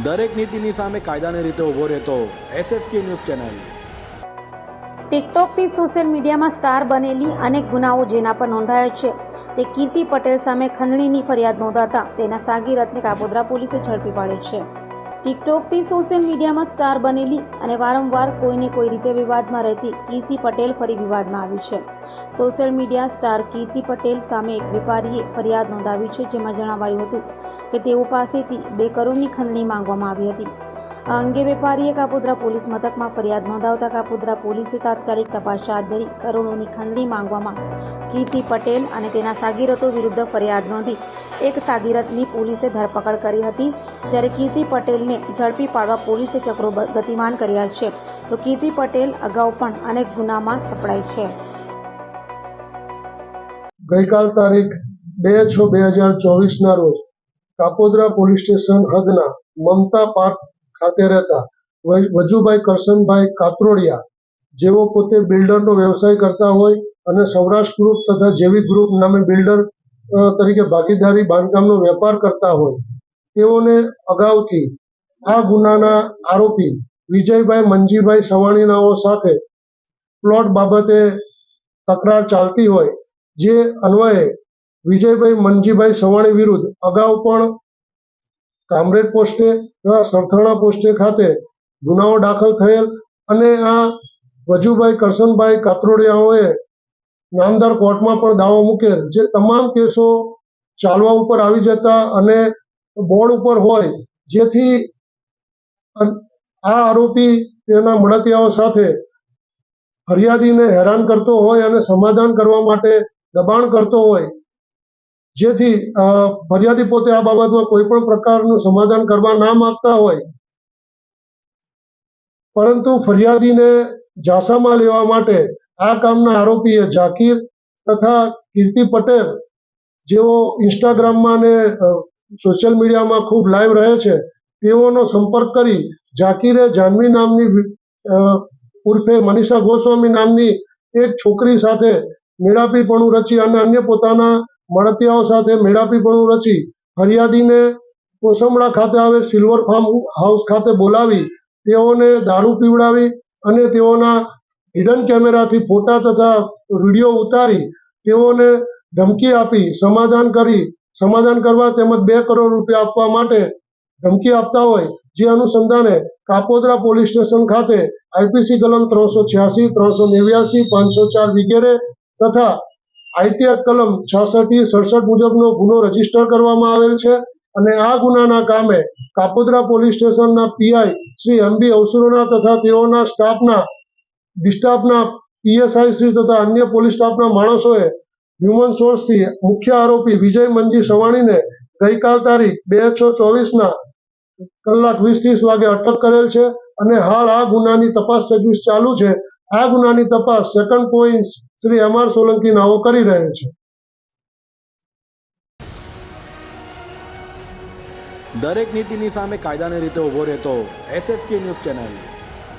દરેક નીતિની સામે કાયદાની રીતે ઊભો રહેતો SSK ન્યૂઝ ચેનલ। ટિકટોકથી સોશિયલ મીડિયામાં સ્ટાર બનેલી અનેક ગુનાઓ જેના પર નોંધાયા છે તે કીર્તિ પટેલ સામે ખંડણીની ફરિયાદ નોંધાતા તેના સાગીરતને કાપોદ્રા પોલીસે ઝડપી પાડ્યો છે। ટિકટોકથી સોશિયલ મીડિયામાં સ્ટાર બનેલી અને વારંવાર કોઈને કોઈ રીતે વિવાદમાં રહેતી કીર્તિ પટેલ ફરી વિવાદમાં આવી છે। સોશિયલ મીડિયા સ્ટાર કીર્તિ પટેલ સામે એક વેપારીએ ફરિયાદ નોંધાવી છે, જેમાં જણાવાયું હતું કે તેઓ પાસેથી 2 કરોડની ખંડણી માંગવામાં આવી હતી। આ અંગે વેપારીએ કાપોદ્રા પોલીસ મથકમાં ફરિયાદ નોંધાવતા કાપોદ્રા પોલીસે તાત્કાલિક તપાસ હાથ ધરી કરોડોની ખંડણી માંગવામાં કીર્તિ પટેલ અને તેના સાગીરતો વિરુદ્ધ ફરિયાદ નોંધી એક સાગીરતની પોલીસે ધરપકડ કરી હતી, જ્યારે કીર્તિ પટેલને ઝડપી પાડવા પોલીસે ચક્રો ગતિમાન કર્યા છે, તો કીર્તિ પટેલ અગાઉ પણ અનેક ગુનામાં સપડાઈ છે। ગઈકાલ તારીખ 2/6/2024 રોજ કાપોદ્રા પોલીસ સ્ટેશન હદના મમતા પાર્ક ખાતે રહેતા વજુભાઈ કરશનભાઈ કાતરોડિયા, જેઓ પોતે બિલ્ડરનો વ્યવસાય કરતા હોય અને સૌરાષ્ટ્ર ગ્રુપ તથા જેવી ગ્રુપ નામે બિલ્ડર તરીકે ભાગીદારી બાંધકામનો વેપાર કરતા હોય, તેઓને અગાઉથી આ ગુનાના આરોપી વિજયભાઈ મંજીભાઈ સવાણીનાઓ સાથે પ્લોટ બાબતે તકરાર ચાલતી હોય, જે અન્વયે વિજયભાઈ મંજીભાઈ સવાણી વિરુદ્ધ અગાઉ પણ કામરેજ પોસ્ટે તથા સરથાણા પોસ્ટે ખાતે ગુનાઓ દાખલ થયેલ અને આ વજુભાઈ કરશનભાઈ કાતરોડિયાઓએ નામદાર કોર્ટમાં પણ દાવો મૂકેલ, જે તમામ કેસો ચાલવા ઉપર આવી જતા અને બોર્ડ ઉપર હોય, જેથી આ આરોપી તેના મળતિયાઓ સાથે ફરિયાદીને હેરાન કરતો હોય અને સમાધાન કરવા માટે દબાણ કરતો હોય, જેથી ફરિયાદી પોતે આ બાબતમાં કોઈ પણ પ્રકારનું સમાધાન કરવા ના માંગતા હોય, પરંતુ ફરિયાદીને ઝાંસામાં લેવા માટે આ કામના આરોપીએ ઝાકીર તથા કીર્તિ પટેલ, જેઓ ઇન્સ્ટાગ્રામમાં અને સોશિયલ મીડિયામાં ખૂબ લાઈવ રહે છે, તેઓનો સંપર્ક કરી ઝાકીરે જાનવી નામની ઉર્ફે મનીષા ગોસ્વામી નામની એક છોકરી સાથે મેળાપીપણું રચી અને અન્ય પોતાના મળતિયાઓ સાથે મેળાપીપણું રચી ફરિયાદીને કોસંબડા ખાતે આવે સિલ્વર ફાર્મ હાઉસ ખાતે બોલાવી તેઓને દારૂ પીવડાવી અને તેઓના હિડન કેમેરાથી ફોટા તથા વિડીયો ઉતારી તેઓને ધમકી આપી સમાધાન કરવા તેમજ 2 કરોડ રૂપિયા આપવા માટે ધમકી આપતા હોય, જે અનુસંધાને કાપોદ્રા પોલીસ સ્ટેશન ખાતે IPC કલમ 386, 389, 504 વગેરે તથા IT એક્ટ કલમ 66, 67 મુજબનો ગુનો રજીસ્ટર કરવામાં આવેલ છે અને આ ગુનાના કામે કાપોદ્રા પોલીસ સ્ટેશનના PI શ્રી MB અવસરોના તથા તેઓના સ્ટાફના PSI શ્રી તથા અન્ય પોલીસ સ્ટાફના માણસોએ હ્યુમન સોર્સથી મુખ્ય આરોપી વિજય મંજી સવાણીને ગઈકાલ તારીખ 2/6/24 કલાક 20:30 વાગે અટક કરેલ છે અને હાલ આ ગુનાની તપાસ તજવીજ ચાલુ છે। આ ગુનાની તપાસ second point Shri MR Solanki નાઓ કરી રહેલ છે। દરેક નીતિની સામે કાયદાની રીતે ઊભો રહેતો SSK ન્યૂઝ ચેનલ।